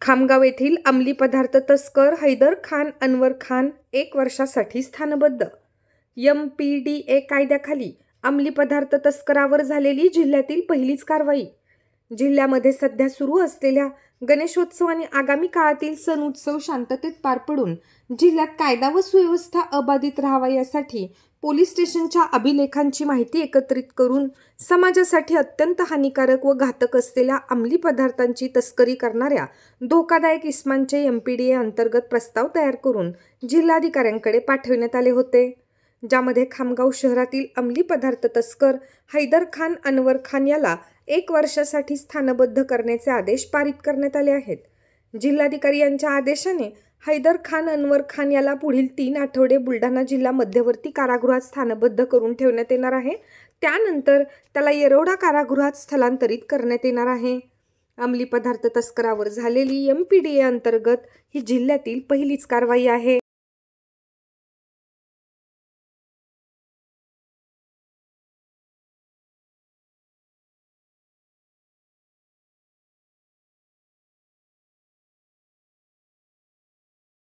खामगाव येथील अंमली पदार्थ तस्कर हैदर खान अनवर खान 1 वर्षासाठी स्थानबद्ध. MPDA कायद्याखाली अंमली पदार्थ तस्करावर झालेली जिल्ह्यातील पहिलीच कारवाई. जिल्ह्यामध्ये सध्या सुरू असलेल्या गणेशोत्सव आणि आगामी काळातील सण उत्सव शांततेत पार पडून जिल्ह्यात कायदा व सुव्यवस्था अबाधित राहावा यासाठी पोलीस स्टेशनच्या अभिलेखांची माहिती एकत्रित करून समाजासाठी अत्यंत हानिकारक व घातक असलेल्या अंमली पदार्थांची तस्करी करणाऱ्या धोकादायक इस्मांचे MPDA अंतर्गत प्रस्ताव तयार करून जिल्हाधिकाऱ्यांकडे पाठविण्यात आले होते, ज्यामध्ये खामगाव शहरातील अंमली पदार्थ तस्कर हैदर खान अनवर खान याला 1 वर्षासाठी स्थानबद्ध करण्याचे आदेश पारित करण्यात आले आहेत. जिल्हाधिकारी यांच्या आदेशाने हैदर खान अनवर खान याला पुढील 3 आठवडे बुलढाणा जिल्हा मध्यवर्ती कारागृहात स्थानबद्ध करून ठेवण्यात येणार आहे. त्यानंतर त्याला येरवडा कारागृहात स्थलांतरित करण्यात येणार आहे. अंमली पदार्थ तस्करावर झालेली MPDA अंतर्गत ही जिल्ह्यातील पहिलीच कारवाई आहे.